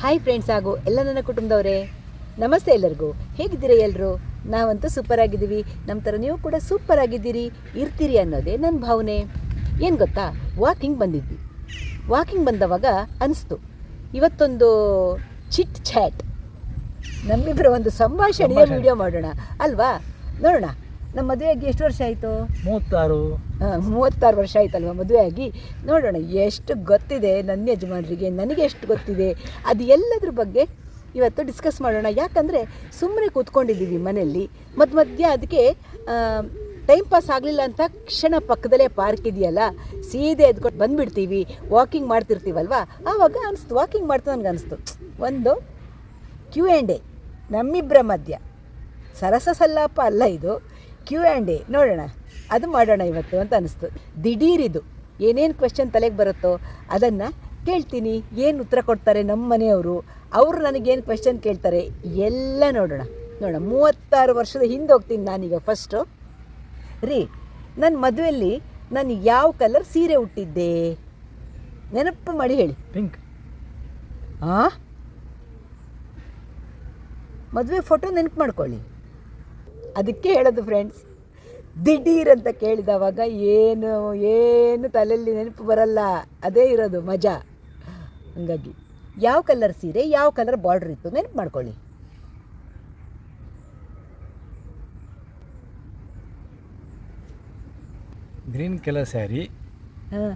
Hi friends ಹಾಗೂ ಎಲ್ಲ ನನ್ನ ಕುಟುಂಬದವರೇ, ನಮಸ್ತೆ ಎಲ್ಲರಿಗೂ. ಹೇಗಿದ್ದೀರಾ ಎಲ್ಲರೂ? ನಾವಂತೂ ಸೂಪರ್ ಆಗಿದ್ದೀವಿ. ನಮ್ಮ ಥರ ನೀವು ಕೂಡ ಸೂಪರ್ ಆಗಿದ್ದೀರಿ, ಇರ್ತೀರಿ ಅನ್ನೋದೇ ನನ್ನ ಭಾವನೆ. ಏನು ಗೊತ್ತಾ, ವಾಕಿಂಗ್ ಬಂದಿದ್ವಿ. ವಾಕಿಂಗ್ ಬಂದವಾಗ ಅನಿಸ್ತು ಇವತ್ತೊಂದು ಚಿಟ್ ಚಾಟ್, ನಮ್ಮಿಬ್ಬರ ಒಂದು ಸಂಭಾಷಣೆಯ ವಿಡಿಯೋ ಮಾಡೋಣ ಅಲ್ವಾ. ನೋಡೋಣ, ನಮ್ಮ ಮದುವೆಯಾಗಿ ಎಷ್ಟು ವರ್ಷ ಆಯಿತು? 36 ವರ್ಷ ಆಯ್ತಲ್ವ ಮದುವೆಯಾಗಿ. ನೋಡೋಣ ಎಷ್ಟು ಗೊತ್ತಿದೆ ನನ್ನ ಯಜಮಾನರಿಗೆ, ನನಗೆ ಎಷ್ಟು ಗೊತ್ತಿದೆ, ಅದು ಎಲ್ಲದ್ರ ಬಗ್ಗೆ ಇವತ್ತು ಡಿಸ್ಕಸ್ ಮಾಡೋಣ. ಯಾಕಂದರೆ ಸುಮ್ಮನೆ ಕೂತ್ಕೊಂಡಿದ್ದೀವಿ ಮನೆಯಲ್ಲಿ, ಮಧ್ಯೆ ಅದಕ್ಕೆ ಟೈಮ್ ಪಾಸ್ ಆಗಲಿಲ್ಲ ಅಂತ ಕ್ಷಣ ಪಕ್ಕದಲ್ಲೇ ಪಾರ್ಕ್ ಇದೆಯಲ್ಲ, ಸೀದೆ ಎದ್ಕೊಂಡು ಬಂದುಬಿಡ್ತೀವಿ. ವಾಕಿಂಗ್ ಮಾಡ್ತಿರ್ತೀವಲ್ವ, ಆವಾಗ ಅನಿಸ್ತು, ವಾಕಿಂಗ್ ಮಾಡ್ತಾ ನನಗೆ ಅನಿಸ್ತು ಒಂದು Q&A ನಮ್ಮಿಬ್ಬರ ಮಧ್ಯ. ಸರಸ ಸಲ್ಲಾಪ ಅಲ್ಲ ಇದು, Q&A ನೋಡೋಣ, ಅದು ಮಾಡೋಣ ಇವತ್ತು ಅಂತ ಅನಿಸ್ತು. ದಿಢೀರಿದು ಏನೇನು ಕ್ವೆಶ್ಚನ್ ತಲೆಗೆ ಬರುತ್ತೋ ಅದನ್ನು ಕೇಳ್ತೀನಿ. ಏನು ಉತ್ತರ ಕೊಡ್ತಾರೆ ನಮ್ಮ ಮನೆಯವರು, ಅವರು ನನಗೇನು ಕ್ವೆಶ್ಚನ್ ಕೇಳ್ತಾರೆ ಎಲ್ಲ ನೋಡೋಣ. 36 ವರ್ಷದ ಹಿಂದೆ ಹೋಗ್ತೀನಿ ನಾನೀಗ. ಫಸ್ಟು ನನ್ನ ಮದುವೆಯಲ್ಲಿ ನಾನು ಯಾವ ಕಲರ್ ಸೀರೆ ಉಟ್ಟಿದ್ದೆ ನೆನಪು ಮಾಡಿ ಹೇಳಿ. ಪಿಂಕ್. ಮದುವೆ ಫೋಟೋ ನೆನಪು ಮಾಡ್ಕೊಳ್ಳಿ. ಅದಕ್ಕೆ ಹೇಳೋದು ಫ್ರೆಂಡ್ಸ್, ದಿಢೀರಂತ ಕೇಳಿದವಾಗ ಏನು ತಲೆಯಲ್ಲಿ ನೆನಪು ಬರಲ್ಲ, ಅದೇ ಇರೋದು ಮಜಾ. ಹಾಗಾಗಿ ಯಾವ ಕಲರ್ ಸೀರೆ, ಯಾವ ಕಲರ್ ಬಾರ್ಡ್ರ್ ಇತ್ತು ನೆನಪು ಮಾಡ್ಕೊಳ್ಳಿ. Green colour sari. ಹಾಂ,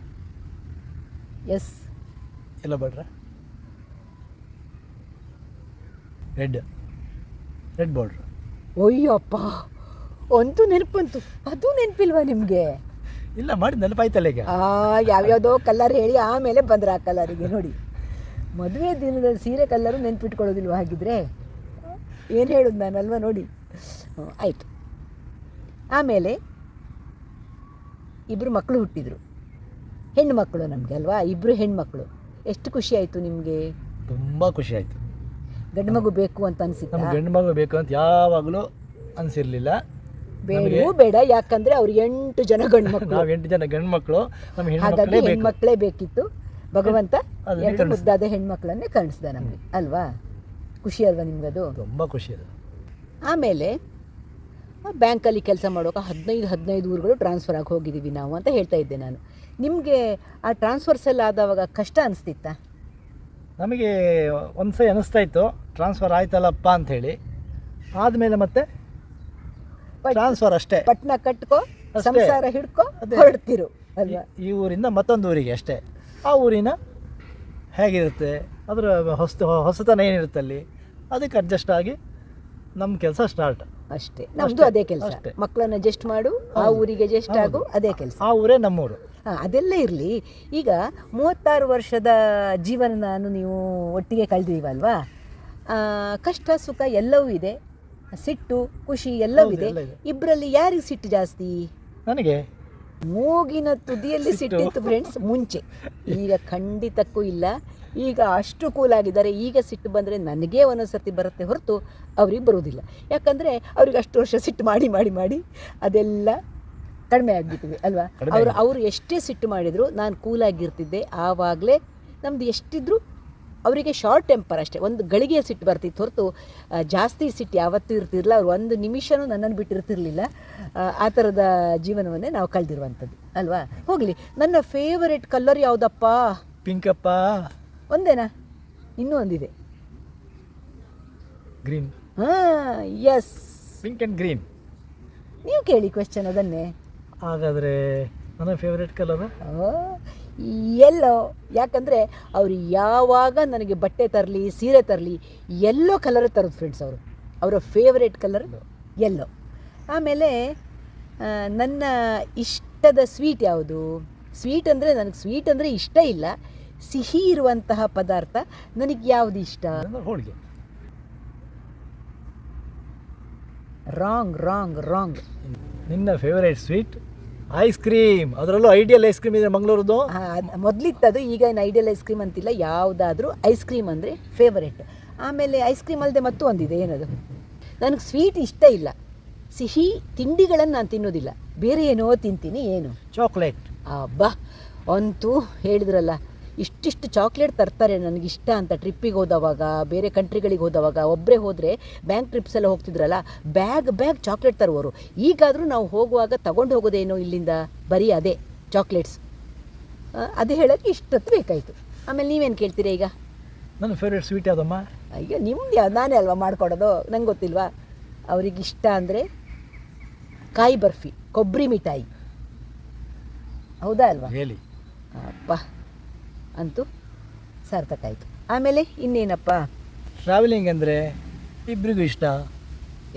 ಎಸ್. ಎಲ್ಲ ಬಾರ್ಡ್ರ ರೆಡ್ ಬಾರ್ಡ್ರ್. ಅಯ್ಯಪ್ಪ, ಅಂತೂ ನೆನಪಂತು. ಅದು ನೆನಪಿಲ್ವಾ ನಿಮಗೆ? ಇಲ್ಲ, ಮಾಡಿ ನೆನಪಾಯ್ತಲ್ಲ ಈಗ. ಯಾವ್ಯಾವುದೋ ಕಲರ್ ಹೇಳಿ ಆಮೇಲೆ ಬಂದ್ರೆ ಆ ಕಲರಿಗೆ. ನೋಡಿ, ಮದುವೆ ದಿನದ ಸೀರೆ ಕಲ್ಲರು ನೆನಪಿಟ್ಕೊಳ್ಳೋದಿಲ್ವ ಹಾಗಿದ್ರೆ? ಏನು ಹೇಳೋದು ನಾನು ಅಲ್ವಾ? ನೋಡಿ, ಆಯಿತು. ಆಮೇಲೆ ಇಬ್ಬರು ಮಕ್ಕಳು ಹುಟ್ಟಿದರು, ಹೆಣ್ಣು ಮಕ್ಕಳು ನಮಗೆ ಅಲ್ವಾ, ಇಬ್ಬರು ಹೆಣ್ಮಕ್ಳು. ಎಷ್ಟು ಖುಷಿ ಆಯಿತು ನಿಮಗೆ? ತುಂಬ ಖುಷಿ ಆಯಿತು. ಗಂಡು ಮಗು ಬೇಕು ಅಂತ ಅನಿಸಿತ್ತು? ನಮ್ಗೆ ಗಂಡು ಮಗು ಬೇಕು ಅಂತ ಯಾವಾಗಲೂ ಅನಿಸಿರಲಿಲ್ಲ. ಬೇಡ, ಯಾಕಂದರೆ ಅವ್ರು 8 ಜನ ಗಂಡು ಮಕ್ಕಳು, ನಾವು 8 ಜನ ಗಂಡು ಮಕ್ಕಳು, ನಮ್ಮ ಹಾಗಾಗಿ ಹೆಣ್ಮಕ್ಳೇ ಬೇಕಿತ್ತು. ಭಗವಂತ ಮುದ್ದಾದ ಹೆಣ್ಮಕ್ಳನ್ನೇ ಕಳಿಸ್ದ ನಮಗೆ ಅಲ್ವಾ. ಖುಷಿ ಅಲ್ವಾ ನಿಮ್ಗದು? ತುಂಬ ಖುಷಿ ಅದು. ಆಮೇಲೆ ಬ್ಯಾಂಕಲ್ಲಿ ಕೆಲಸ ಮಾಡೋಕೆ 15 ಊರುಗಳು ಟ್ರಾನ್ಸ್ಫರ್ ಆಗಿ ಹೋಗಿದ್ದೀವಿ ನಾವು ಅಂತ ಹೇಳ್ತಾ ಇದ್ದೆ ನಾನು. ನಿಮಗೆ ಆ ಟ್ರಾನ್ಸ್ಫರ್ಸ್ ಎಲ್ಲ ಆದವಾಗ ಕಷ್ಟ ಅನಿಸ್ತಿತ್ತಾ? ನಮಗೆ ಒಂದು ಸರಿ ಅನ್ನಿಸ್ತಾ ಇತ್ತು, ಟ್ರಾನ್ಸ್ಫರ್ ಆಯ್ತಲ್ಲಪ್ಪ ಅಂಥೇಳಿ. ಆದಮೇಲೆ ಮತ್ತೆ ಟ್ರಾನ್ಸ್ಫರ್ ಅಷ್ಟೇ, ಪಟ್ನ ಕಟ್ಕೋ, ಸಂಸಾರ ಹಿಡ್ಕೋ, ಹೊರಡ್ತಿರು ಅಲ್ವಾ. ಈ ಊರಿಂದ ಮತ್ತೊಂದು ಊರಿಗೆ ಅಷ್ಟೇ. ಆ ಊರಿನ ಹೇಗಿರುತ್ತೆ, ಅದರ ಹೊಸತನ ಏನಿರುತ್ತೆ ಅಲ್ಲಿ, ಅದಕ್ಕೆ ಅಡ್ಜಸ್ಟ್ ಆಗಿ ನಮ್ಮ ಕೆಲಸ ಸ್ಟಾರ್ಟ್ ಅಷ್ಟೇ. ನಮ್ಮದು ಅದೇ ಕೆಲಸ, ಮಕ್ಕಳನ್ನ ಅಡ್ಜಸ್ಟ್ ಮಾಡು, ಆ ಊರಿಗೆ ಅಡ್ಜಸ್ಟ್ ಆಗು, ಅದೇ ಕೆಲಸ. ಆ ಊರೇ ನಮ್ಮೂರು. ಅದೆಲ್ಲ ಇರಲಿ. ಈಗ 36 ವರ್ಷದ ಜೀವನ ನೀವು ಒಟ್ಟಿಗೆ ಕಳೆದಿವಲ್ವಾ, ಕಷ್ಟ ಸುಖ ಎಲ್ಲವೂ ಇದೆ, ಸಿಟ್ಟು ಖುಷಿ ಎಲ್ಲವೂ ಇದೆ. ಇಬ್ಬರಲ್ಲಿ ಯಾರಿಗೆ ಸಿಟ್ಟು ಜಾಸ್ತಿ? ನನಗೆ ಮೂಗಿನ ತುದಿಯಲ್ಲಿ ಸಿಟ್ಟಿತ್ತು ಫ್ರೆಂಡ್ಸ್ ಮುಂಚೆ, ಈಗ ಖಂಡಿತಕ್ಕೂ ಇಲ್ಲ. ಈಗ ಅಷ್ಟು ಕೂಲಾಗಿದ್ದಾರೆ. ಈಗ ಸಿಟ್ಟು ಬಂದರೆ ನನಗೇ ಒಂದೊಂದ್ಸರ್ತಿ ಬರುತ್ತೆ ಹೊರತು ಅವ್ರಿಗೆ ಬರೋದಿಲ್ಲ. ಯಾಕಂದರೆ ಅವ್ರಿಗೆ ಅಷ್ಟು ವರ್ಷ ಸಿಟ್ಟು ಮಾಡಿ ಮಾಡಿ ಮಾಡಿ ಅದೆಲ್ಲ ಕಡಿಮೆ ಆಗಿಬಿಟ್ಟಿದೆ ಅಲ್ವಾ. ಅವರು ಎಷ್ಟೇ ಸಿಟ್ಟು ಮಾಡಿದರೂ ನಾನು ಕೂಲಾಗಿರ್ತಿದ್ದೆ. ಆವಾಗಲೇ ನಮ್ಮದು ಎಷ್ಟಿದ್ರೂ ಅವರಿಗೆ ಶಾರ್ಟ್ ಟೆಂಪರ್ ಅಷ್ಟೇ, ಒಂದು ಗಳಿಗೆಯ ಸಿಟ್ಟು ಬರ್ತಿತ್ತು ಹೊರತು ಜಾಸ್ತಿ ಸಿಟ್ಟು ಯಾವತ್ತೂ ಇರ್ತಿರಲಿಲ್ಲ. ಅವ್ರು ಒಂದು ನಿಮಿಷವೂ ನನ್ನನ್ನು ಬಿಟ್ಟಿರ್ತಿರ್ಲಿಲ್ಲ. ಆ ಥರದ ಜೀವನವನ್ನೇ ನಾವು ಕಳೆದಿರುವಂಥದ್ದು ಅಲ್ವಾ. ಹೋಗಲಿ, ನನ್ನ ಫೇವರೇಟ್ ಕಲರ್ ಯಾವುದಪ್ಪ? ಪಿಂಕಪ್ಪ. ಒಂದೇನಾ? ಇನ್ನೂ ಒಂದಿದೆ, ಗ್ರೀನ್. ಹಾಂ, ಎಸ್, ಪಿಂಕ್ ಆ್ಯಂಡ್ ಗ್ರೀನ್. ನೀವು ಕೇಳಿ ಕ್ವೆಶ್ಚನ್ ಅದನ್ನೇ. ಹಾಗಾದರೆ ನನ್ನ ಫೇವ್ರೇಟ್ ಕಲರು ಎಲ್ಲೋ. ಯಾಕಂದರೆ ಅವರು ಯಾವಾಗ ನನಗೆ ಬಟ್ಟೆ ತರಲಿ, ಸೀರೆ ತರಲಿ, ಎಲ್ಲೋ ಕಲರ್ ತರೋದು ಫ್ರೆಂಡ್ಸ್. ಅವರ ಫೇವ್ರೇಟ್ ಕಲರ್ ಎಲ್ಲೋ. ಆಮೇಲೆ ನನ್ನ ಇಷ್ಟದ ಸ್ವೀಟ್ ಯಾವುದು? ಸ್ವೀಟ್ ಅಂದರೆ ನನಗೆ ಸ್ವೀಟ್ ಅಂದರೆ ಇಷ್ಟ ಇಲ್ಲ, ಸಿಹಿ ಇರುವಂತಹ ಪದಾರ್ಥ ನನಗೆ ಯಾವುದು ಇಷ್ಟ? ಹೋಳಿಗೆ. ರಾಂಗ್. ನಿನ್ನ ಫೇವರೇಟ್ ಸ್ವೀಟ್ ಐಸ್ ಕ್ರೀಮ್. ಅದರಲ್ಲೂ ಐಡಿಯಲ್ ಐಸ್ ಕ್ರೀಮ್ ಇದೆ ಮಂಗಳೂರದ್ದು. ಮೊದಲಿತ್ತದು, ಈಗ ಏನು ಐಡಿಯಲ್ ಐಸ್ ಕ್ರೀಮ್ ಅಂತಿಲ್ಲ. ಯಾವುದಾದ್ರೂ ಐಸ್ ಕ್ರೀಮ್ ಅಂದರೆ ಫೇವರೇಟ್. ಆಮೇಲೆ ಐಸ್ ಕ್ರೀಮ್ ಅಲ್ಲದೆ ಮತ್ತೂ ಒಂದಿದೆ, ಏನದು? ನನಗೆ ಸ್ವೀಟ್ ಇಷ್ಟ ಇಲ್ಲ, ಸಿಹಿ ತಿಂಡಿಗಳನ್ನು ನಾನು ತಿನ್ನೋದಿಲ್ಲ, ಬೇರೆ ಏನೋ ತಿಂತೀನಿ. ಏನು? ಚಾಕ್ಲೇಟ್. ಅಬ್ಬಾ, ಅಂತೂ ಹೇಳಿದ್ರಲ್ಲ, ಇಷ್ಟಿಷ್ಟು ಚಾಕ್ಲೇಟ್ ತರ್ತಾರೆ ನನಗಿಷ್ಟ ಅಂತ ಟ್ರಿಪ್ಪಿಗೆ ಹೋದವಾಗ, ಬೇರೆ ಕಂಟ್ರಿಗಳಿಗೆ ಹೋದವಾಗ. ಒಬ್ಬರೇ ಹೋದರೆ ಬ್ಯಾಂಕ್ ಟ್ರಿಪ್ಸ್ ಎಲ್ಲ ಹೋಗ್ತಿದ್ರಲ್ಲ, ಬ್ಯಾಗ್ ಚಾಕ್ಲೇಟ್ ತರುವವರು. ಈಗಾದರೂ ನಾವು ಹೋಗುವಾಗ ತಗೊಂಡು ಹೋಗೋದೇನೋ ಇಲ್ಲಿಂದ ಬರೀ ಅದೇ ಚಾಕ್ಲೇಟ್ಸ್. ಅದು ಹೇಳೋಕ್ಕೆ ಇಷ್ಟೊತ್ತು ಬೇಕಾಯಿತು. ಆಮೇಲೆ ನೀವೇನು ಕೇಳ್ತೀರಾ ಈಗ? ನನ್ನ ಫೇವ್ರೇಟ್ ಸ್ವೀಟ್ ಯಾವುದಮ್ಮ? ಅಯ್ಯೋ ನಿಮ್ದು ಯಾವ್ದು, ನಾನೇ ಅಲ್ವಾ ಮಾಡ್ಕೊಡೋದು, ನಂಗೆ ಗೊತ್ತಿಲ್ವಾ? ಅವ್ರಿಗೆ ಇಷ್ಟ ಅಂದರೆ ಕಾಯಿ ಬರ್ಫಿ, ಕೊಬ್ಬರಿ ಮಿಠಾಯಿ. ಹೌದಾ ಅಲ್ವಾ? ಹೇಳಿ. ಅಪ್ಪ ಅಂತೂ ಸಾರ್ಥಕ ಆಯಿತು. ಆಮೇಲೆ ಇನ್ನೇನಪ್ಪ? ಟ್ರಾವೆಲಿಂಗ್ ಅಂದರೆ ಇಬ್ಬರಿಗೂ ಇಷ್ಟ.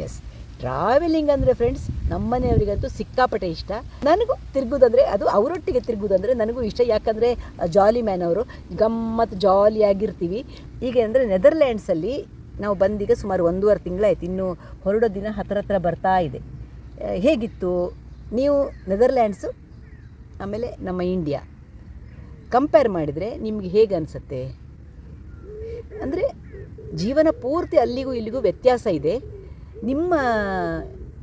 ಎಸ್, ಟ್ರಾವೆಲಿಂಗ್ ಅಂದರೆ ಫ್ರೆಂಡ್ಸ್ ನಮ್ಮನೆಯವರಿಗಂತೂ ಸಿಕ್ಕಾಪಟ್ಟೆ ಇಷ್ಟ. ನನಗೂ ತಿರುಗೋದಂದರೆ, ಅದು ಅವರೊಟ್ಟಿಗೆ ತಿರುಗೋದಂದರೆ ನನಗೂ ಇಷ್ಟ. ಯಾಕಂದರೆ ಜಾಲಿ ಮ್ಯಾನ್ ಅವರು, ಗಮ್ಮತ್ತು ಜಾಲಿಯಾಗಿರ್ತೀವಿ. ಈಗ ಅಂದರೆ ನೆದರ್ಲ್ಯಾಂಡ್ಸಲ್ಲಿ ನಾವು ಬಂದೀಗ ಸುಮಾರು 1.5 ತಿಂಗಳಾಯ್ತು. ಇನ್ನು ಹೊರಡೋ ದಿನ ಹತ್ರ ಬರ್ತಾ ಇದೆ. ಹೇಗಿತ್ತು ನೀವು ನೆದರ್ಲ್ಯಾಂಡ್ಸು ಆಮೇಲೆ ನಮ್ಮ ಇಂಡಿಯಾ ಕಂಪೇರ್ ಮಾಡಿದರೆ ನಿಮಗೆ ಹೇಗೆ ಅನಿಸುತ್ತೆ? ಅಂದರೆ ಜೀವನ ಪೂರ್ತಿ ಅಲ್ಲಿಗೂ ಇಲ್ಲಿಗೂ ವ್ಯತ್ಯಾಸ ಇದೆ. ನಿಮ್ಮ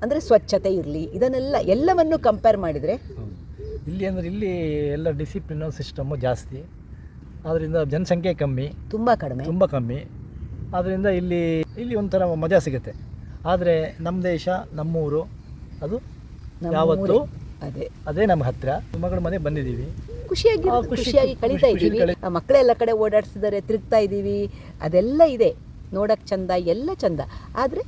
ಅಂದರೆ ಸ್ವಚ್ಛತೆ ಇರಲಿ, ಇದನ್ನೆಲ್ಲ ಎಲ್ಲವನ್ನು ಕಂಪೇರ್ ಮಾಡಿದರೆ ಇಲ್ಲಿ ಅಂದರೆ ಇಲ್ಲಿ ಎಲ್ಲ ಡಿಸಿಪ್ಲಿನ್ ಸಿಸ್ಟಮ್ಮು ಜಾಸ್ತಿ, ಆದ್ದರಿಂದ ಜನಸಂಖ್ಯೆ ಕಮ್ಮಿ, ತುಂಬ ಕಮ್ಮಿ. ಆದ್ದರಿಂದ ಇಲ್ಲಿ ಒಂಥರ ಮಜಾ ಸಿಗುತ್ತೆ. ಆದರೆ ನಮ್ಮ ದೇಶ, ನಮ್ಮೂರು, ಅದು ಯಾವತ್ತು ಅದೇ ನಮ್ಮ ಹತ್ತಿರ. ಮಗಳ ಮನೆ ಬಂದಿದ್ದೀವಿ, ಖುಷಿಯಾಗಿ ಕಳೀತಾ ಇದ್ದೀವಿ. ಮಕ್ಕಳೆಲ್ಲ ಕಡೆ ಓಡಾಡಿಸಿದ್ದಾರೆ, ತಿರುಗ್ತಾ ಇದ್ದೀವಿ, ಅದೆಲ್ಲ ಇದೆ ನೋಡೋಕ್ಕೆ ಚಂದ, ಎಲ್ಲ ಚಂದ. ಆದರೆ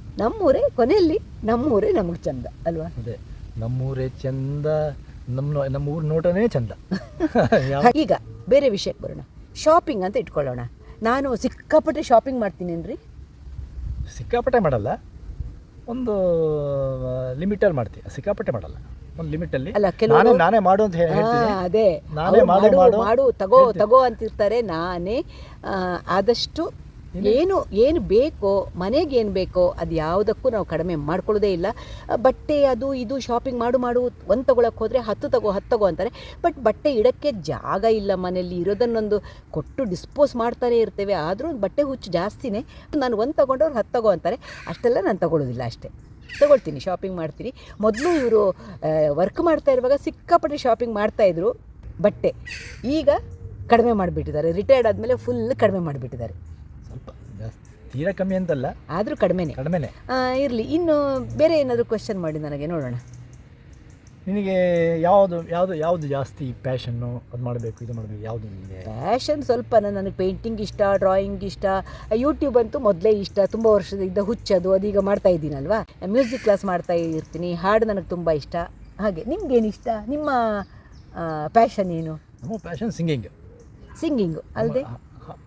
ಕೊನೆಯಲ್ಲಿ ನಮ್ಮೂರೇ ನಮಗೆ ಚಂದ ಅಲ್ವಾ? ಅದೇ ನಮ್ಮೂರೇ ಚಂದ, ನಮ್ಮ ಊರು ನೋಟನೇ ಚಂದ. ಈಗ ಬೇರೆ ವಿಷಯಕ್ಕೆ ಬರೋಣ. ಶಾಪಿಂಗ್ ಅಂತ ಇಟ್ಕೊಳ್ಳೋಣ. ನಾನು ಸಿಕ್ಕಾಪಟ್ಟೆ ಶಾಪಿಂಗ್ ಮಾಡ್ತೀನೇನ್ರಿ? ಸಿಕ್ಕಾಪಟ್ಟೆ ಮಾಡಲ್ಲ, ಒಂದು ಲಿಮಿಟಲ್ಲಿ ಮಾಡ್ತೀನಿ. ಸಿಕ್ಕಾಪಟ್ಟೆ ಮಾಡಲ್ಲ, ಒಂದು ಲಿಮಿಟಲ್ಲಿ. ಅಲ್ಲ, ಕೆಲವರು ನಾನೇ ಮಾಡು ಅಂತ ಹೇಳ್ತೀನಿ. ಅದೇ ನಾನೇ ಮಾಡು ತಗೋ ಅಂತಿರ್ತಾರೆ. ನಾನೇ ಆದಷ್ಟು ಏನು ಬೇಕೋ, ಮನೆಗೆ ಏನು ಬೇಕೋ ಅದು ಯಾವುದಕ್ಕೂ ನಾವು ಕಡಿಮೆ ಮಾಡ್ಕೊಳ್ಳೋದೇ ಇಲ್ಲ. ಬಟ್ಟೆ ಅದು ಇದು ಶಾಪಿಂಗ್ ಮಾಡು ಒಂದು ತೊಗೊಳಕ್ಕೆ ಹೋದರೆ 10 ತಗೋ ಅಂತಾರೆ. ಬಟ್ ಬಟ್ಟೆ ಇಡೋಕ್ಕೆ ಜಾಗ ಇಲ್ಲ ಮನೆಯಲ್ಲಿ. ಇರೋದನ್ನೊಂದು ಕೊಟ್ಟು ಡಿಸ್ಪೋಸ್ ಮಾಡ್ತಾನೆ ಇರ್ತೇವೆ. ಆದರೂ ಬಟ್ಟೆ ಹುಚ್ಚು ಜಾಸ್ತಿನೇ. ನಾನು ಒಂದು ತೊಗೊಂಡವ್ರು 10 ತಗೋ ಅಂತಾರೆ. ಅಷ್ಟೆಲ್ಲ ನಾನು ತೊಗೊಳ್ಳೋದಿಲ್ಲ, ಅಷ್ಟೇ ತೊಗೊಳ್ತೀನಿ, ಶಾಪಿಂಗ್ ಮಾಡ್ತೀನಿ. ಮೊದಲು ಇವರು ವರ್ಕ್ ಮಾಡ್ತಾ ಇರುವಾಗ ಸಿಕ್ಕಾಪಟ್ಟೆ ಶಾಪಿಂಗ್ ಮಾಡ್ತಾಯಿದ್ರು ಬಟ್ಟೆ. ಈಗ ಕಡಿಮೆ ಮಾಡಿಬಿಟ್ಟಿದ್ದಾರೆ. ರಿಟೈರ್ಡ್ ಆದಮೇಲೆ ಫುಲ್ ಕಡಿಮೆ ಮಾಡಿಬಿಟ್ಟಿದ್ದಾರೆ. ಸ್ವಲ್ಪ ಜಾಸ್ತಿ, ತೀರಾ ಕಮ್ಮಿ ಅಂತಲ್ಲ, ಆದರೂ ಕಡಿಮೆನೇ. ಇರಲಿ, ಇನ್ನು ಬೇರೆ ಏನಾದರೂ ಕ್ವೆಶ್ಚನ್ ಮಾಡಿ ನನಗೆ, ನೋಡೋಣ. ನಿನಗೆ ಯಾವುದು ಜಾಸ್ತಿ ಪ್ಯಾಷನ್ನು? ಅದು ಮಾಡಬೇಕು, ಇದು ಮಾಡಬೇಕು, ಯಾವುದು ನಿಮಗೆ ಪ್ಯಾಷನ್? ಸ್ವಲ್ಪ ನನಗೆ ಪೇಂಟಿಂಗ್ ಇಷ್ಟ, ಡ್ರಾಯಿಂಗ್ ಇಷ್ಟ, ಯೂಟ್ಯೂಬ್ ಅಂತೂ ಮೊದಲೇ ಇಷ್ಟ. ತುಂಬ ವರ್ಷದಿಂದ ಹುಚ್ಚದು, ಅದೀಗ ಮಾಡ್ತಾ ಇದ್ದೀನಲ್ವಾ. ಮ್ಯೂಸಿಕ್ ಕ್ಲಾಸ್ ಮಾಡ್ತಾ ಇರ್ತೀನಿ, ಹಾಡು ನನಗೆ ತುಂಬ ಇಷ್ಟ. ಹಾಗೆ ನಿಮ್ಗೇನು ಇಷ್ಟ? ನಿಮ್ಮ ಪ್ಯಾಷನ್ ಏನು? ನಮ್ಮ ಪ್ಯಾಷನ್ ಸಿಂಗಿಂಗು ಅಲ್ಲದೆ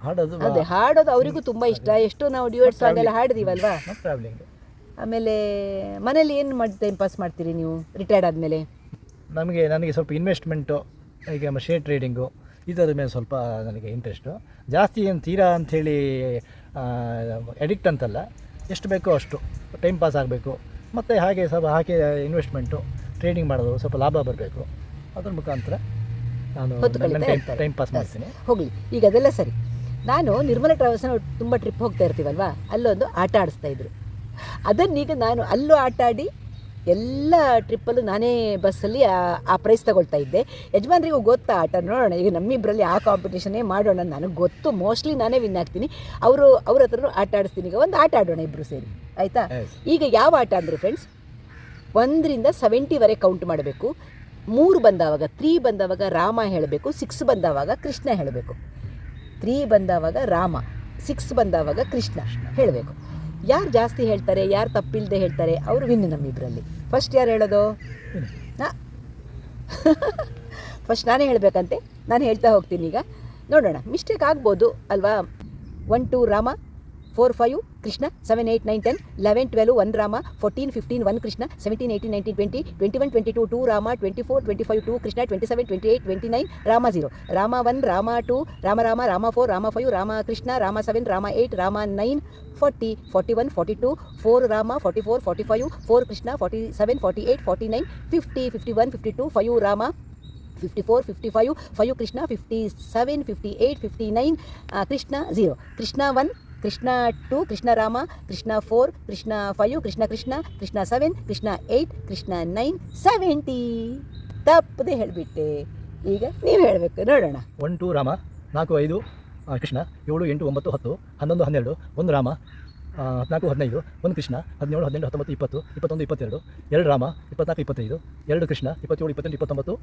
ಹಾಡೋದು. ಅದೇ ಹಾಡೋದು ಅವರಿಗೂ ತುಂಬ ಇಷ್ಟ. ಎಷ್ಟು ನಾವು ಡ್ಯೂಯೆಟ್ ಸಾಂಗ್ ಎಲ್ಲ ಹಾಡಿದೀವಲ್ವಾ. ಟ್ರಾವೆಲಿಂಗ್. ಆಮೇಲೆ ಮನೇಲಿ ಏನು ಮಾಡಿ ಟೈಮ್ ಪಾಸ್ ಮಾಡ್ತೀರಿ ನೀವು ರಿಟೈರ್ಡ್ ಆದಮೇಲೆ? ನನಗೆ ಸ್ವಲ್ಪ ಇನ್ವೆಸ್ಟ್ಮೆಂಟು, ಈಗ ಶೇರ್ ಟ್ರೇಡಿಂಗು, ಇದರ ಮೇಲೆ ಸ್ವಲ್ಪ ನನಗೆ ಇಂಟ್ರೆಸ್ಟು ಜಾಸ್ತಿ. ಏನು ತೀರಾ ಅಂಥೇಳಿ ಎಡಿಕ್ಟ್ ಅಂತಲ್ಲ, ಎಷ್ಟು ಬೇಕೋ ಅಷ್ಟು ಟೈಮ್ ಪಾಸ್ ಆಗಬೇಕು. ಮತ್ತು ಹಾಗೆ ಸ್ವಲ್ಪ ಇನ್ವೆಸ್ಟ್ಮೆಂಟು, ಟ್ರೇಡಿಂಗ್ ಮಾಡೋದು, ಸ್ವಲ್ಪ ಲಾಭ ಬರಬೇಕು. ಅದ್ರ ಮುಖಾಂತರ ನಾನು ಟೈಮ್ ಪಾಸ್ ಮಾಡ್ತೀನಿ. ಹೋಗಲಿ, ಈಗ ಅದೆಲ್ಲ ಸರಿ. ನಾನು ನಿರ್ಮಲ ಟ್ರಾವೆಲ್ಸ್ನ ತುಂಬ ಟ್ರಿಪ್ ಹೋಗ್ತಾ ಇರ್ತೀವಲ್ವಾ, ಅಲ್ಲೊಂದು ಆಟ ಆಡಿಸ್ತಾಯಿದ್ರು. ಅದನ್ನೀಗ ನಾನು ಅಲ್ಲೂ ಆಟ ಆಡಿ ಎಲ್ಲ ಟ್ರಿಪ್ಪಲ್ಲೂ ನಾನೇ ಬಸ್ಸಲ್ಲಿ ಆ ಪ್ರೈಸ್ ತಗೊಳ್ತಾ ಇದ್ದೆ. ಯಜಮಾನ್ರಿಗೂ ಗೊತ್ತಾ ಆಟ? ನೋಡೋಣ, ಈಗ ನಮ್ಮಿಬ್ಬರಲ್ಲಿ ಆ ಕಾಂಪಿಟೇಷನ್ನೇ ಮಾಡೋಣ. ನನಗೆ ಗೊತ್ತು, ಮೋಸ್ಟ್ಲಿ ನಾನೇ ವಿನ್ ಆಗ್ತೀನಿ. ಅವ್ರ ಹತ್ರನೂ ಆಟ ಆಡಿಸ್ತೀನಿ. ಈಗ ಒಂದು ಆಟ ಆಡೋಣ ಇಬ್ಬರು ಸೇರಿ, ಆಯಿತಾ? ಈಗ ಯಾವ ಆಟ ಅಂದರೆ ಫ್ರೆಂಡ್ಸ್, 1ರಿಂದ 70ವರೆಗೆ ಕೌಂಟ್ ಮಾಡಬೇಕು. 3 ಬಂದವಾಗ, 3 ಬಂದವಾಗ ರಾಮ ಹೇಳಬೇಕು, 6 ಬಂದವಾಗ ಕೃಷ್ಣ ಹೇಳಬೇಕು. 3 ಬಂದವಾಗ ರಾಮ, 6 ಬಂದವಾಗ ಕೃಷ್ಣ ಹೇಳಬೇಕು. ಯಾರು ಜಾಸ್ತಿ ಹೇಳ್ತಾರೆ, ಯಾರು ತಪ್ಪಿಲ್ಲದೆ ಹೇಳ್ತಾರೆ, ಅವರು ವಿನ್ ನಮ್ಮಿಬ್ಬರಲ್ಲಿ. ಫಸ್ಟ್ ಯಾರು ಹೇಳೋದು? ಫಸ್ಟ್ ನಾನೇ ಹೇಳಬೇಕಂತೆ. ನಾನು ಹೇಳ್ತಾ ಹೋಗ್ತೀನಿ. ಈಗ ನೋಡೋಣ, ಮಿಸ್ಟೇಕ್ ಆಗ್ಬೋದು ಅಲ್ವಾ. 1 2 ರಾಮ, 4 5 ಕೃಷ್ಣ, 7 8 9 10 11 12 1 ರಾಮ, 14 15 1 ಕೃಷ್ಣ, 17 18 19 20 21 22 2 ರಾಮ, 24 25 2 ಕೃಷ್ಣ, 27 28 29 ರಾಮ 0, ರಾಮ 1, ರಾಮ 2, ರಾಮ 4, ರಾಮ 5, ರಾಮ ಕೃಷ್ಣ, ರಾಮ 7, ರಾಮ 8, ರಾಮ 9, 40 41 42 4 ರಾಮ, 44 45 4 ಕೃಷ್ಣ, 47 48 49 50 51 52 5 ರಾಮ, 54 55 5 ಕೃಷ್ಣ, 57 58 59 ಕೃಷ್ಣ 0, ಕೃಷ್ಣ 1, ಕೃಷ್ಣ 2, ಕೃಷ್ಣ ರಾಮ, ಕೃಷ್ಣ 4, ಕೃಷ್ಣ 5, ಕೃಷ್ಣ ಕೃಷ್ಣ, ಕೃಷ್ಣ 7, ಕೃಷ್ಣ 8, ಕೃಷ್ಣ 9, 70. ತಪ್ಪದೆ ಹೇಳಿಬಿಟ್ಟೆ. ಈಗ ನೀವು ಹೇಳಬೇಕು, ನೋಡೋಣ. 1 2 ರಾಮ, 4 5 ಕೃಷ್ಣ, 7 8 9 10 11 12 1 ರಾಮ, 14 15 1 ಕೃಷ್ಣ, 17 18 19 20 21 22 2 ರಾಮ, 24 25 2 ಕೃಷ್ಣ, 27 28 29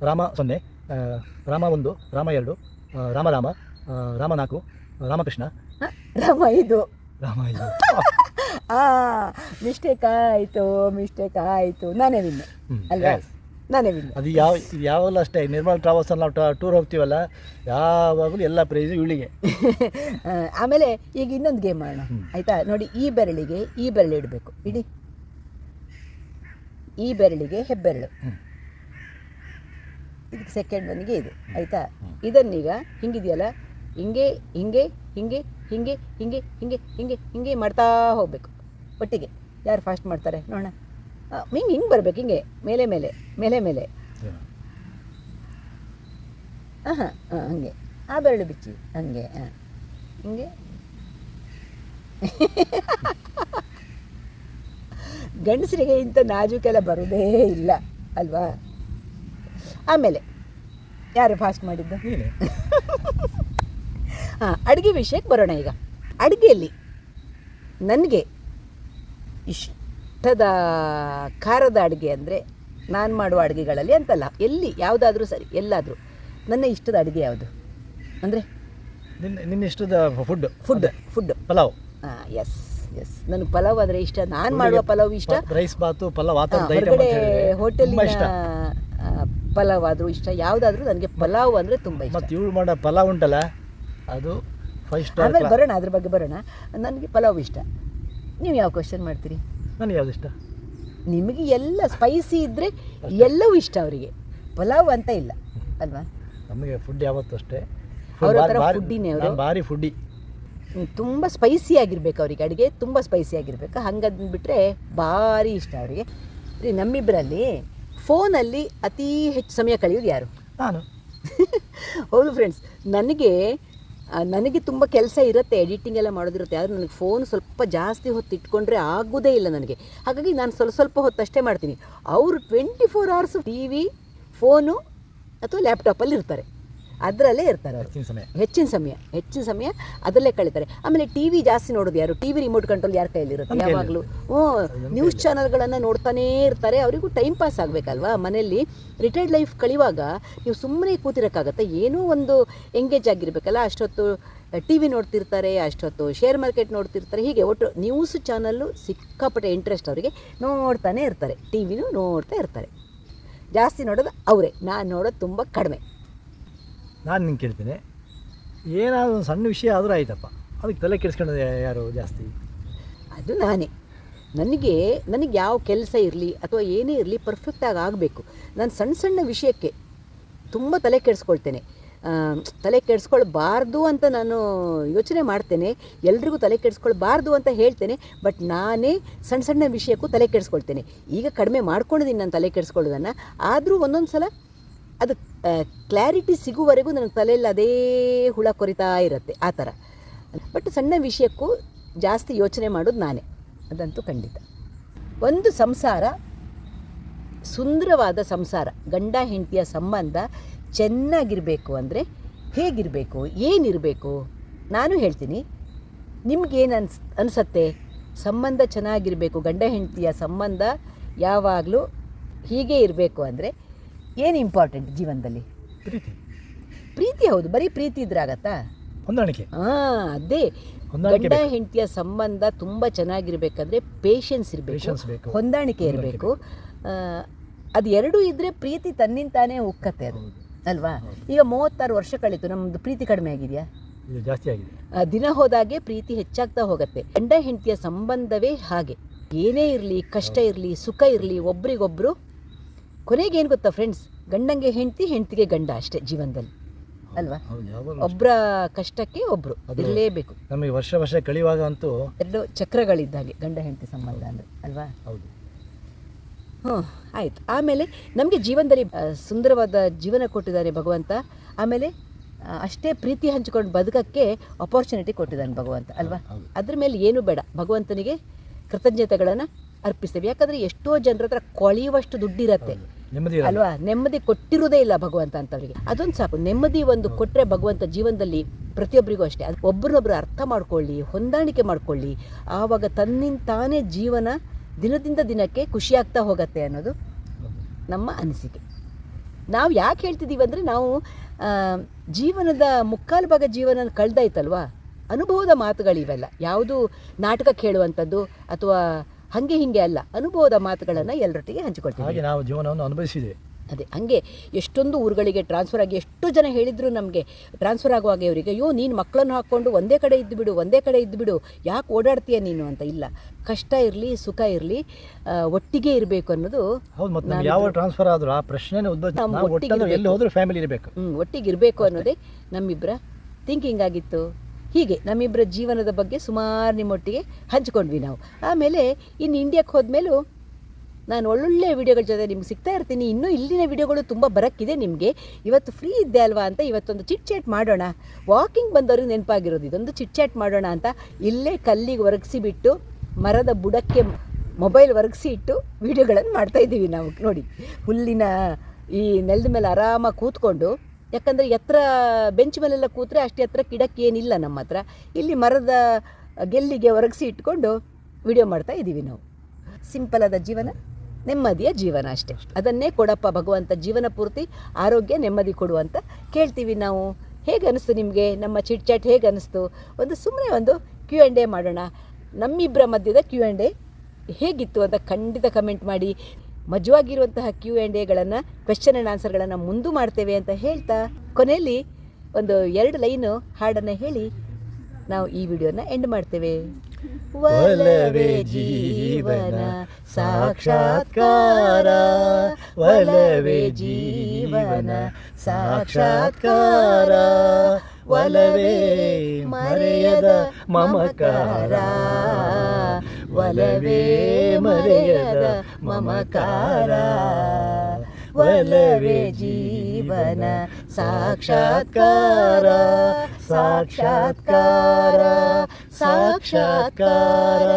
ರಾಮ 0, ರಾಮ 1, ರಾಮ 2, ರಾಮ ರಾಮ, ರಾಮ 4, ರಾಮಕೃಷ್ಣ, ರಾಮ 5. ರಾಮ 5. ಮಿಸ್ಟೇಕ್ ಆಯಿತು ನಾನೇ ವಿನ್ನು ಅಲ್ವಾ? ನಾನೇ ವಿನ್ನು. ಅದು ಯಾವಾಗಲೂ ಅಷ್ಟೇ, ನಿರ್ಮಲ್ ಟ್ರಾವೆಲ್ಸಲ್ಲಿ ನಾವು ಟೂರ್ ಹೋಗ್ತೀವಲ್ಲ, ಯಾವಾಗಲೂ ಎಲ್ಲ ಪ್ರೈಸು ಇವಳಿಗೆ. ಆಮೇಲೆ ಈಗ ಇನ್ನೊಂದು ಗೇಮ್ ಮಾಡೋಣ ಆಯಿತಾ? ನೋಡಿ, ಈ ಬೆರಳಿಗೆ ಈ ಬೆರಳು ಇಡಬೇಕು, ಇಡಿ. ಈ ಬೆರಳಿಗೆ ಹೆಬ್ಬೆರಳು, ಇದಕ್ಕೆ ಸೆಕೆಂಡ್ ಒನ್ಗೆ ಇದು ಆಯಿತಾ? ಇದನ್ನೀಗ ಹಿಂಗಿದೆಯಲ್ಲ, ಹಿಂಗೆ ಹಿಂಗೆ ಹಿಂಗೆ ಹಿಂಗೆ ಹಿಂಗೆ ಹಿಂಗೆ ಹಿಂಗೆ ಹಿಂಗೆ ಮಾಡ್ತಾ ಹೋಗಬೇಕು ಒಟ್ಟಿಗೆ. ಯಾರು ಫಾಸ್ಟ್ ಮಾಡ್ತಾರೆ ನೋಡೋಣ. ಹಿಂಗೆ ಬರಬೇಕು, ಹಿಂಗೆ ಮೇಲೆ ಮೇಲೆ ಮೇಲೆ ಮೇಲೆ. ಹಾಂ ಹಾಗೆ ಆ ಬೆರಳು ಬಿಚ್ಚಿ ಹಂಗೆ, ಹಿಂಗೆ. ಗಂಡಸರಿಗೆ ಇಂಥ ನಾಜೂಕೆಲ್ಲ ಬರೋದೇ ಇಲ್ಲ ಅಲ್ವಾ? ಆಮೇಲೆ ಯಾರು ಫಾಸ್ಟ್ ಮಾಡಿದ್ದು? ಅಡುಗೆ ವಿಷಯಕ್ಕೆ ಬರೋಣ. ಈಗ ಅಡುಗೆಯಲ್ಲಿ ನನಗೆ ಇಷ್ಟದ ಖಾರದ ಅಡುಗೆ ಅಂದರೆ, ನಾನು ಮಾಡುವ ಅಡುಗೆಗಳಲ್ಲಿ ಅಂತಲ್ಲ, ಎಲ್ಲಿ ಯಾವುದಾದ್ರೂ ಸರಿ, ಎಲ್ಲಾದರೂ ನನ್ನ ಇಷ್ಟದ ಅಡುಗೆ ಯಾವುದು ಅಂದರೆ ನಿನ್ನ ಇಷ್ಟದ ಫುಡ್ ಪಲಾವ್. ಎಸ್ ನನಗೆ ಪಲಾವ್ ಅಂದರೆ ಇಷ್ಟ. ನಾನು ಮಾಡುವ ಪಲಾವ್ ಇಷ್ಟ, ರೈಸ್ ಬಾತು ಪಲಾವ್, ಹೊರಗಡೆ ಹೋಟೆಲಿನ ಪಲಾವ್ ಆದರೂ ಇಷ್ಟ. ಯಾವುದಾದ್ರೂ ನನಗೆ ಪಲಾವ್ ಅಂದರೆ ತುಂಬ ಇಷ್ಟ. ಮತ್ತು ಇವಳು ಮಾಡೋ ಪಲಾವ್ ಉಂಟಲ್ಲ, ಅದು 5 ಸ್ಟಾರ್. ಆಮೇಲೆ ಬರೋಣ, ಅದ್ರ ಬಗ್ಗೆ ಬರೋಣ. ನನಗೆ ಪಲಾವ್ ಇಷ್ಟ. ನೀವು ಯಾವ ಕ್ವಶನ್ ಮಾಡ್ತೀರಿ? ನನಗೆ ಯಾವ್ದು ಇಷ್ಟ? ನಿಮಗೆ ಎಲ್ಲ ಸ್ಪೈಸಿ ಇದ್ದರೆ ಎಲ್ಲವೂ ಇಷ್ಟ ಅವರಿಗೆ, ಪಲಾವ್ ಅಂತ ಇಲ್ಲ ಅಲ್ವಾ? ನಮಗೆ ಫುಡ್ ಯಾವತ್ತೂ ಅಷ್ಟೇ, ಅವ್ರ ಥರ ಫುಡ್ಡಿನೇ ಅವರು, ಭಾರಿ ಫುಡ್ಡಿ. ತುಂಬ ಸ್ಪೈಸಿ ಆಗಿರ್ಬೇಕು ಅವರಿಗೆ, ಅಡುಗೆ ತುಂಬ ಸ್ಪೈಸಿ ಆಗಿರಬೇಕು. ಹಂಗಂದ್ಬಿಟ್ರೆ ಭಾರಿ ಇಷ್ಟ ಅವರಿಗೆ. ನಮ್ಮಿಬ್ಬರಲ್ಲಿ ಫೋನಲ್ಲಿ ಅತಿ ಹೆಚ್ಚು ಸಮಯ ಕಳೆಯೋದು ಯಾರು? ನಾನು. ಹೌದು ಫ್ರೆಂಡ್ಸ್, ನನಗೆ ತುಂಬ ಕೆಲಸ ಇರುತ್ತೆ, ಎಡಿಟಿಂಗ್ ಎಲ್ಲ ಮಾಡೋದಿರುತ್ತೆ. ಆದರೆ ನನಗೆ ಫೋನ್ ಸ್ವಲ್ಪ ಜಾಸ್ತಿ ಹೊತ್ತು ಇಟ್ಕೊಂಡ್ರೆ ಆಗೋದೇ ಇಲ್ಲ ನನಗೆ. ಹಾಗಾಗಿ ನಾನು ಸ್ವಲ್ಪ ಹೊತ್ತು ಅಷ್ಟೇ ಮಾಡ್ತೀನಿ. ಅವರು 24 hours ಟಿ ವಿ, ಫೋನು ಅಥವಾ ಲ್ಯಾಪ್ಟಾಪಲ್ಲಿ ಇರ್ತಾರೆ, ಅದರಲ್ಲೇ ಇರ್ತಾರೆ ಅವರು. ಹೆಚ್ಚಿನ ಸಮಯ ಅದರಲ್ಲೇ ಕಳೀತಾರೆ. ಆಮೇಲೆ ಟಿ ವಿ ಜಾಸ್ತಿ ನೋಡೋದು ಯಾರು? ಟಿ ವಿ ರಿಮೋಟ್ ಕಂಟ್ರೋಲ್ ಯಾರ ಕೈಯಲ್ಲಿರುತ್ತೆ? ಯಾವಾಗಲೂ ನ್ಯೂಸ್ ಚಾನಲ್ಗಳನ್ನು ನೋಡ್ತಾನೇ ಇರ್ತಾರೆ. ಅವರಿಗೂ ಟೈಮ್ ಪಾಸ್ ಆಗಬೇಕಲ್ವಾ ಮನೆಯಲ್ಲಿ. ರಿಟೈರ್ಡ್ ಲೈಫ್ ಕಳೆಯುವಾಗ ನೀವು ಸುಮ್ಮನೆ ಕೂತಿರೋಕ್ಕಾಗತ್ತೆ? ಏನೋ ಒಂದು ಎಂಗೇಜ್ ಆಗಿರಬೇಕಲ್ಲ. ಅಷ್ಟೊತ್ತು ಟಿ ವಿ ನೋಡ್ತಿರ್ತಾರೆ, ಅಷ್ಟೊತ್ತು ಶೇರ್ ಮಾರ್ಕೆಟ್ ನೋಡ್ತಿರ್ತಾರೆ. ಹೀಗೆ ಒಟ್ಟು ನ್ಯೂಸ್ ಚಾನಲ್ಲು ಸಿಕ್ಕಾಪಟ್ಟೆ ಇಂಟ್ರೆಸ್ಟ್ ಅವರಿಗೆ, ನೋಡ್ತಾನೆ ಇರ್ತಾರೆ. ಟಿ ವಿನೂ ನೋಡ್ತಾ ಇರ್ತಾರೆ. ಜಾಸ್ತಿ ನೋಡೋದು ಅವರೇ, ನಾನು ನೋಡೋದು ತುಂಬ ಕಡಿಮೆ. ನಾನು ನಿಂಗೆ ಕೇಳ್ತೀನಿ, ಏನಾದರೂ ಒಂದು ಸಣ್ಣ ವಿಷಯ ಆದರೂ ಆಯ್ತಪ್ಪ, ಅದಕ್ಕೆ ತಲೆ ಕೆಡಿಸ್ಕೊಳ್ಳೋದು ಯಾರು ಜಾಸ್ತಿ? ಅದು ನಾನೇ. ನನಗೆ ಯಾವ ಕೆಲಸ ಇರಲಿ ಅಥವಾ ಏನೇ ಇರಲಿ ಪರ್ಫೆಕ್ಟಾಗಿ ಆಗಬೇಕು. ನಾನು ಸಣ್ಣ ವಿಷಯಕ್ಕೆ ತುಂಬ ತಲೆ ಕೆಡಿಸ್ಕೊಳ್ತೇನೆ. ತಲೆ ಕೆಡಿಸ್ಕೊಳ್ಬಾರ್ದು ಅಂತ ನಾನು ಯೋಚನೆ ಮಾಡ್ತೇನೆ, ಎಲ್ರಿಗೂ ತಲೆ ಕೆಡಿಸ್ಕೊಳ್ಬಾರ್ದು ಅಂತ ಹೇಳ್ತೇನೆ. ಬಟ್ ನಾನೇ ಸಣ್ಣ ವಿಷಯಕ್ಕೂ ತಲೆ ಕೆಡಿಸ್ಕೊಳ್ತೇನೆ. ಈಗ ಕಡಿಮೆ ಮಾಡ್ಕೊಂಡಿದ್ದೀನಿ ನಾನು ತಲೆ ಕೆಡಿಸ್ಕೊಳ್ಳೋದನ್ನು. ಆದರೂ ಒಂದೊಂದು ಸಲ ಅದು ಕ್ಲಾರಿಟಿ ಸಿಗುವವರೆಗೂ ನನಗೆ ತಲೆಯಲ್ಲಿ ಅದೇ ಹುಳ ಕೊರಿತಾ ಇರುತ್ತೆ, ಆ ಥರ. ಬಟ್ ಸಣ್ಣ ವಿಷಯಕ್ಕೂ ಜಾಸ್ತಿ ಯೋಚನೆ ಮಾಡೋದು ನಾನೇ, ಅದಂತೂ ಖಂಡಿತ. ಒಂದು ಸಂಸಾರ, ಸುಂದರವಾದ ಸಂಸಾರ, ಗಂಡ ಹೆಂಡತಿಯ ಸಂಬಂಧ ಚೆನ್ನಾಗಿರಬೇಕು ಅಂದರೆ ಹೇಗಿರಬೇಕು, ಏನಿರಬೇಕು? ನಾನು ಹೇಳ್ತೀನಿ, ನಿಮಗೇನು ಅನಿಸತ್ತೆ? ಸಂಬಂಧ ಚೆನ್ನಾಗಿರಬೇಕು, ಗಂಡ ಹೆಂಡತಿಯ ಸಂಬಂಧ ಯಾವಾಗಲೂ ಹೀಗೆ ಇರಬೇಕು ಅಂದರೆ ಏನು ಇಂಪಾರ್ಟೆಂಟ್ ಜೀವನದಲ್ಲಿ? ಪ್ರೀತಿ. ಹೌದು, ಬರೀ ಪ್ರೀತಿ ಇದ್ರೆ ಆಗತ್ತಾ? ಹೊಂದಾಣಿಕೆ. ಅದೇ ಗಂಡ ಹೆಂಡತಿಯ ಸಂಬಂಧ ತುಂಬ ಚೆನ್ನಾಗಿರ್ಬೇಕಂದ್ರೆ ಪೇಷನ್ಸ್ ಇರಬೇಕು, ಹೊಂದಾಣಿಕೆ ಇರಬೇಕು. ಅದು ಎರಡೂ ಇದ್ದರೆ ಪ್ರೀತಿ ತನ್ನಿಂತಾನೇ ಉಕ್ಕತ್ತೆ, ಅದು ಅಲ್ವಾ? ಈಗ 36 ವರ್ಷ ಕಳೀತು, ನಮ್ಮದು ಪ್ರೀತಿ ಕಡಿಮೆ ಆಗಿದೆಯಾ? ಜಾಸ್ತಿ ಆಗಿದೆ. ದಿನ ಹೋದಾಗೆ ಪ್ರೀತಿ ಹೆಚ್ಚಾಗ್ತಾ ಹೋಗುತ್ತೆ. ಗಂಡ ಹೆಂಡತಿಯ ಸಂಬಂಧವೇ ಹಾಗೆ. ಏನೇ ಇರಲಿ, ಕಷ್ಟ ಇರಲಿ, ಸುಖ ಇರಲಿ, ಒಬ್ರಿಗೊಬ್ರು ಕೊನೆಗೆ ಏನು ಗೊತ್ತಾ ಫ್ರೆಂಡ್ಸ್, ಗಂಡಂಗೆ ಹೆಂಡತಿ, ಹೆಂಡತಿಗೆ ಗಂಡ ಅಷ್ಟೇ ಜೀವನದಲ್ಲಿ, ಅಲ್ವಾ? ಒಬ್ಬರ ಕಷ್ಟಕ್ಕೆ ಒಬ್ಬರು ಇರಲೇಬೇಕು. ನಮಗೆ ವರ್ಷ ಕಳೆಯುವಾಗ ಅಂತೂ ಎರಡು ಚಕ್ರಗಳಿದ್ದಾಗೆ ಗಂಡ ಹೆಂಡತಿ ಸಂಬಂಧ ಅಂದರೆ, ಅಲ್ವಾ? ಹೌದು. ಆಯಿತು. ಆಮೇಲೆ ನಮಗೆ ಜೀವನದಲ್ಲಿ ಸುಂದರವಾದ ಜೀವನ ಕೊಟ್ಟಿದ್ದಾನೆ ಭಗವಂತ. ಆಮೇಲೆ ಅಷ್ಟೇ ಪ್ರೀತಿ ಹಂಚಿಕೊಂಡು ಬದುಕಕ್ಕೆ ಅಪಾರ್ಚುನಿಟಿ ಕೊಟ್ಟಿದ್ದಾನೆ ಭಗವಂತ, ಅಲ್ವಾ? ಅದ್ರ ಮೇಲೆ ಏನೂ ಬೇಡ, ಭಗವಂತನಿಗೆ ಕೃತಜ್ಞತೆಗಳನ್ನು ಅರ್ಪಿಸ್ತೇವೆ. ಯಾಕಂದರೆ ಎಷ್ಟೋ ಜನರ ಹತ್ರ ಕೊಳೆಯುವಷ್ಟು ದುಡ್ಡಿರತ್ತೆ ನೆಮ್ಮದಿ ಇರಲ್ಲ. ಅಲ್ವಾ, ನೆಮ್ಮದಿ ಕೊಟ್ಟಿರೋದೇ ಇಲ್ಲ ಭಗವಂತ ಅಂತವರಿಗೆ. ಅದೊಂದು ಸಾಕು, ನೆಮ್ಮದಿ ಒಂದು ಕೊಟ್ಟರೆ ಭಗವಂತ ಜೀವನದಲ್ಲಿ ಪ್ರತಿಯೊಬ್ಬರಿಗೂ ಅಷ್ಟೇ. ಅದು ಒಬ್ಬರನ್ನೊಬ್ಬರು ಅರ್ಥ ಮಾಡ್ಕೊಳ್ಳಿ, ಹೊಂದಾಣಿಕೆ ಮಾಡ್ಕೊಳ್ಳಿ, ಆವಾಗ ತನ್ನಿಂದ ತಾನೇ ಜೀವನ ದಿನದಿಂದ ದಿನಕ್ಕೆ ಖುಷಿಯಾಗ್ತಾ ಹೋಗುತ್ತೆ ಅನ್ನೋದು ನಮ್ಮ ಅನಿಸಿಕೆ. ನಾವು ಯಾಕೆ ಹೇಳ್ತಿದ್ದೀವಿ ಅಂದರೆ, ನಾವು ಜೀವನದ ಮುಕ್ಕಾಲು ಭಾಗ ಜೀವನ ಕಳೆದಾಯ್ತಲ್ವಾ, ಅನುಭವದ ಮಾತುಗಳಿವೆಲ್ಲ, ಯಾವುದು ನಾಟಕಕ್ಕೆ ಹೇಳುವಂಥದ್ದು ಅಥವಾ ಹಾಗೆ ಹೀಗೆ ಅಲ್ಲ, ಅನುಭವದ ಮಾತುಗಳನ್ನು ಎಲ್ಲರೊಟ್ಟಿಗೆ ಹಂಚಿಕೊಳ್ತೀವಿ. ಹಾಗೆ ನಾವು ಜೀವನವನ್ನು ಅನುಭವಿಸಿದ್ದೇವೆ. ಅದೇ ಹಂಗೆ ಎಷ್ಟೊಂದು ಊರುಗಳಿಗೆ ಟ್ರಾನ್ಸ್ಫರ್ ಆಗಿ ಎಷ್ಟೋ ಜನ ಹೇಳಿದರು ನಮಗೆ, ಟ್ರಾನ್ಸ್ಫರ್ ಆಗುವಾಗ ಇವರಿಗೆ, ಅಯ್ಯೋ ನೀನು ಮಕ್ಕಳನ್ನು ಹಾಕ್ಕೊಂಡು ಒಂದೇ ಕಡೆ ಇದ್ದು ಬಿಡು, ಯಾಕೆ ಓಡಾಡ್ತೀಯ ನೀನು ಅಂತ. ಇಲ್ಲ, ಕಷ್ಟ ಇರಲಿ ಸುಖ ಇರಲಿ ಒಟ್ಟಿಗೆ ಇರಬೇಕು ಅನ್ನೋದು. ಹೌದು, ಮತ್ತು ನಮ್ಗೆ ಯಾವ ಟ್ರಾನ್ಸ್ಫರ್ ಆದರೂ ಆ ಪ್ರಶ್ನೆನೇ ಎಲ್ಲಿ ಹೋದರೂ ಫ್ಯಾಮಿಲಿ ಇರಬೇಕು, ಒಟ್ಟಿಗೆ ಇರಬೇಕು ಅನ್ನೋದೇ ನಮ್ಮಿಬ್ಬರ ಥಿಂಕಿಂಗ್ ಆಗಿತ್ತು. ಹೀಗೆ ನಮ್ಮಿಬ್ಬರ ಜೀವನದ ಬಗ್ಗೆ ಸುಮಾರು ನಿಮ್ಮೊಟ್ಟಿಗೆ ಹಂಚ್ಕೊಂಡ್ವಿ ನಾವು. ಆಮೇಲೆ ಇನ್ನು ಇಂಡಿಯಾಕ್ಕೆ ಹೋದ್ಮೇಲೂ ನಾನು ಒಳ್ಳೊಳ್ಳೆ ವಿಡಿಯೋಗಳ ಜೊತೆ ನಿಮ್ಗೆ ಸಿಗ್ತಾ ಇರ್ತೀನಿ. ಇನ್ನೂ ಇಲ್ಲಿನ ವಿಡಿಯೋಗಳು ತುಂಬ ಬರೋಕ್ಕಿದೆ ನಿಮಗೆ. ಇವತ್ತು ಫ್ರೀ ಇದ್ದೆ ಅಲ್ವಾ ಅಂತ ಇವತ್ತೊಂದು ಚಿಟ್ ಚಾಟ್ ಮಾಡೋಣ. ವಾಕಿಂಗ್ ಬಂದವ್ರಿಗೆ ನೆನಪಾಗಿರೋದು ಇದೊಂದು ಚಿಟ್ ಚಾಟ್ ಮಾಡೋಣ ಅಂತ ಇಲ್ಲೇ ಕಲ್ಲಿಗೆ ಒರಗಿಸಿಬಿಟ್ಟು ಮರದ ಬುಡಕ್ಕೆ ಮೊಬೈಲ್ ಒರಗಿಸಿ ಇಟ್ಟು ವಿಡಿಯೋಗಳನ್ನು ಮಾಡ್ತಾಯಿದ್ದೀವಿ ನಾವು. ನೋಡಿ, ಹುಲ್ಲಿನ ಈ ನೆಲದ ಮೇಲೆ ಆರಾಮಾಗಿ ಕೂತ್ಕೊಂಡು, ಯಾಕಂದರೆ ಎತ್ತರ ಬೆಂಚ್ ಮೇಲೆಲ್ಲ ಕೂತ್ರೆ ಅಷ್ಟು ಎತ್ತರ ಗಿಡಕ್ಕೆ ಏನಿಲ್ಲ ನಮ್ಮ ಹತ್ರ. ಇಲ್ಲಿ ಮರದ ಗೆಲ್ಲಿಗೆ ಒರಗಿಸಿ ಇಟ್ಕೊಂಡು ವಿಡಿಯೋ ಮಾಡ್ತಾ ಇದ್ದೀವಿ ನಾವು. ಸಿಂಪಲ್ ಆದ ಜೀವನ, ನೆಮ್ಮದಿಯ ಜೀವನ ಅಷ್ಟೇ. ಅದನ್ನೇ ಕೊಡಪ್ಪ ಭಗವಂತ, ಜೀವನ ಪೂರ್ತಿ ಆರೋಗ್ಯ ನೆಮ್ಮದಿ ಕೊಡು ಅಂತ ಕೇಳ್ತೀವಿ ನಾವು. ಹೇಗೆ ಅನ್ನಿಸ್ತು ನಿಮಗೆ ನಮ್ಮ ಚಿಟ್ ಚಾಟ್? ಹೇಗೆ ಅನ್ನಿಸ್ತು? ಸುಮ್ಮನೆ ಒಂದು Q&A ಮಾಡೋಣ. ನಮ್ಮಿಬ್ಬರ ಮಧ್ಯದ Q&A ಹೇಗಿತ್ತು ಅಂತ ಖಂಡಿತ ಕಮೆಂಟ್ ಮಾಡಿ. ಮಜವಾಗಿರುವಂತಹ Q&Aಗಳನ್ನು, ಕ್ವೆಶ್ಚನ್ ಆ್ಯಂಡ್ ಆನ್ಸರ್ಗಳನ್ನು ಮುಂದೆ ಮಾಡ್ತೇವೆ ಅಂತ ಹೇಳ್ತಾ, ಕೊನೆಯಲ್ಲಿ ಒಂದು 2 ಲೈನು ಹಾಡನ್ನು ಹೇಳಿ ನಾವು ಈ ವಿಡಿಯೋನ ಎಂಡ್ ಮಾಡ್ತೇವೆ. ಒಲವೇ ಜೀವನ ಸಾಕ್ಷಾತ್ಕಾರ, ಒಲವೇ ಜೀವನ ಸಾಕ್ಷಾತ್ಕಾರ, ಒಲವೇ ಮರೆಯದ ಮಮಕಾರ, ಒಲವೇ ಮರೆಯದ ಮಮಕಾರ, ಒಲವೇ ಜೀವನ ಸಾಕ್ಷಾತ್ಕಾರ, ಸಾಕ್ಷಾತ್ಕಾರ, ಸಾಕ್ಷಾತ್ಕಾರ.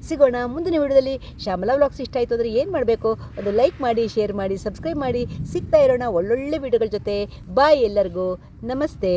ಸಿಗೋಣ ಮುಂದಿನ ವಿಡಿಯೋದಲ್ಲಿ. ಶ್ಯಾಮಲಾ ವ್ಲಾಗ್ಸ್ ಇಷ್ಟ ಆಯಿತು ಅಂದರೆ ಏನು ಮಾಡಬೇಕು? ಒಂದು ಲೈಕ್ ಮಾಡಿ, ಶೇರ್ ಮಾಡಿ, ಸಬ್ಸ್ಕ್ರೈಬ್ ಮಾಡಿ. ಸಿಗ್ತಾ ಇರೋಣ ಒಳ್ಳೊಳ್ಳೆ ವಿಡಿಯೋಗಳ ಜೊತೆ. ಬಾಯ್ ಎಲ್ಲರಿಗೂ. ನಮಸ್ತೆ.